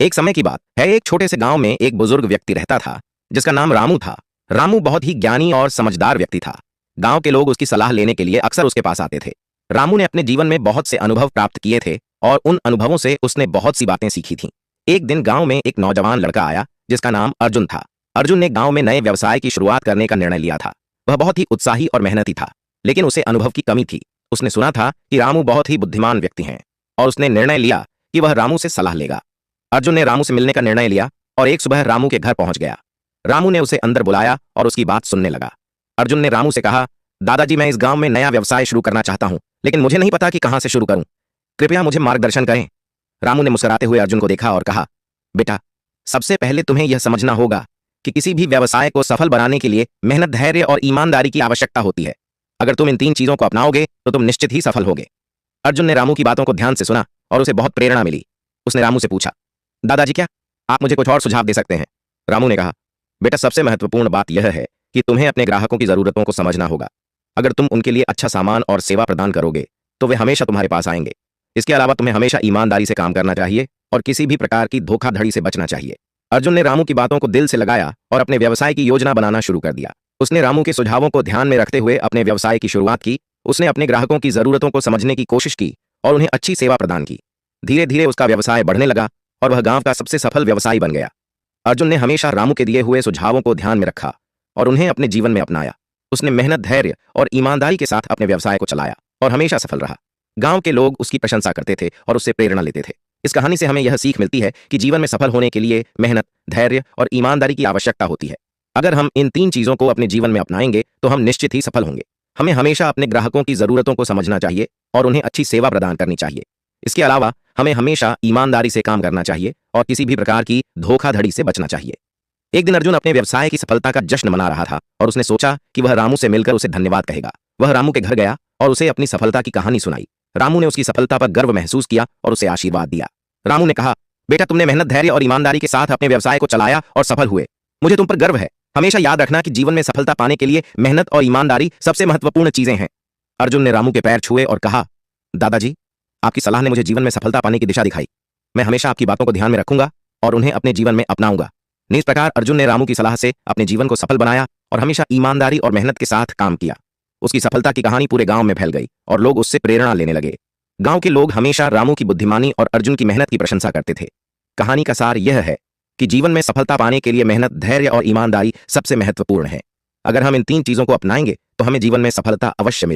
एक समय की बात है, एक छोटे से गांव में एक बुजुर्ग व्यक्ति रहता था जिसका नाम रामू था। रामू बहुत ही ज्ञानी और समझदार व्यक्ति था। गांव के लोग उसकी सलाह लेने के लिए अक्सर उसके पास आते थे। रामू ने अपने जीवन में बहुत से अनुभव प्राप्त किए थे और उन अनुभवों से उसने बहुत सी बातें सीखी थीं। एक दिन गांव में एक नौजवान लड़का आया जिसका नाम अर्जुन था। अर्जुन ने गांव में नए व्यवसाय की शुरुआत करने का निर्णय लिया था। वह बहुत ही उत्साही और मेहनती था, लेकिन उसे अनुभव की कमी थी। उसने सुना था कि रामू बहुत ही बुद्धिमान व्यक्ति हैं और उसने निर्णय लिया कि वह रामू से सलाह लेगा। अर्जुन ने रामू से मिलने का निर्णय लिया और एक सुबह रामू के घर पहुंच गया। रामू ने उसे अंदर बुलाया और उसकी बात सुनने लगा। अर्जुन ने रामू से कहा, दादाजी, मैं इस गांव में नया व्यवसाय शुरू करना चाहता हूं, लेकिन मुझे नहीं पता कि कहां से शुरू करूं। कृपया मुझे मार्गदर्शन करें। रामू ने मुस्कुराते हुए अर्जुन को देखा और कहा, बेटा, सबसे पहले तुम्हें यह समझना होगा कि किसी भी व्यवसाय को सफल बनाने के लिए मेहनत, धैर्य और ईमानदारी की आवश्यकता होती है। अगर तुम इन 3 चीजों को अपनाओगे तो तुम निश्चित ही सफल होगे। अर्जुन ने रामू की बातों को ध्यान से सुना और उसे बहुत प्रेरणा मिली। उसने रामू से पूछा, दादाजी, क्या आप मुझे कुछ और सुझाव दे सकते हैं? रामू ने कहा, बेटा, सबसे महत्वपूर्ण बात यह है कि तुम्हें अपने ग्राहकों की जरूरतों को समझना होगा। अगर तुम उनके लिए अच्छा सामान और सेवा प्रदान करोगे तो वे हमेशा तुम्हारे पास आएंगे। इसके अलावा तुम्हें हमेशा ईमानदारी से काम करना चाहिए और किसी भी प्रकार की धोखाधड़ी से बचना चाहिए। अर्जुन ने रामू की बातों को दिल से लगाया और अपने व्यवसाय की योजना बनाना शुरू कर दिया। उसने रामू के सुझावों को ध्यान में रखते हुए अपने व्यवसाय की शुरुआत की। उसने अपने ग्राहकों की जरूरतों को समझने की कोशिश की और उन्हें अच्छी सेवा प्रदान की। धीरे धीरे उसका व्यवसाय बढ़ने लगा और वह गांव का सबसे सफल व्यवसायी बन गया। अर्जुन ने हमेशा रामू के दिए हुए सुझावों को ध्यान में रखा और उन्हें अपने जीवन में अपनाया। उसने मेहनत, धैर्य और ईमानदारी के साथ अपने व्यवसाय को चलाया और हमेशा सफल रहा। गांव के लोग उसकी प्रशंसा करते थे और उससे प्रेरणा लेते थे। इस कहानी से हमें यह सीख मिलती है कि जीवन में सफल होने के लिए मेहनत, धैर्य और ईमानदारी की आवश्यकता होती है। अगर हम इन 3 चीजों को अपने जीवन में अपनाएंगे तो हम निश्चित ही सफल होंगे। हमें हमेशा अपने ग्राहकों की जरूरतों को समझना चाहिए और उन्हें अच्छी सेवा प्रदान करनी चाहिए। इसके अलावा हमें हमेशा ईमानदारी से काम करना चाहिए और किसी भी प्रकार की धोखाधड़ी से बचना चाहिए। एक दिन अर्जुन अपने व्यवसाय की सफलता का जश्न मना रहा था और उसने सोचा कि वह रामू से मिलकर उसे धन्यवाद कहेगा। वह रामू के घर गया और उसे अपनी सफलता की कहानी सुनाई। रामू ने उसकी सफलता पर गर्व महसूस किया और उसे आशीर्वाद दिया। रामू ने कहा, बेटा, तुमने मेहनत, धैर्य और ईमानदारी के साथ अपने व्यवसाय को चलाया और सफल हुए। मुझे तुम पर गर्व है। हमेशा याद रखना कि जीवन में सफलता पाने के लिए मेहनत और ईमानदारी सबसे महत्वपूर्ण चीजें हैं। अर्जुन ने रामू के पैर छुए और कहा, दादाजी, आपकी सलाह ने मुझे जीवन में सफलता पाने की दिशा दिखाई। मैं हमेशा आपकी बातों को ध्यान में रखूंगा और उन्हें अपने जीवन में अपनाऊंगा। इस प्रकार अर्जुन ने रामू की सलाह से अपने जीवन को सफल बनाया और हमेशा ईमानदारी और मेहनत के साथ काम किया। उसकी सफलता की कहानी पूरे गांव में फैल गई और लोग उससे प्रेरणा लेने लगे। गांव के लोग हमेशा रामू की बुद्धिमानी और अर्जुन की मेहनत की प्रशंसा करते थे। कहानी का सार यह है कि जीवन में सफलता पाने के लिए मेहनत, धैर्य और ईमानदारी सबसे महत्वपूर्ण है। अगर हम इन 3 चीजों को अपनाएंगे तो हमें जीवन में सफलता अवश्य मिलेगी।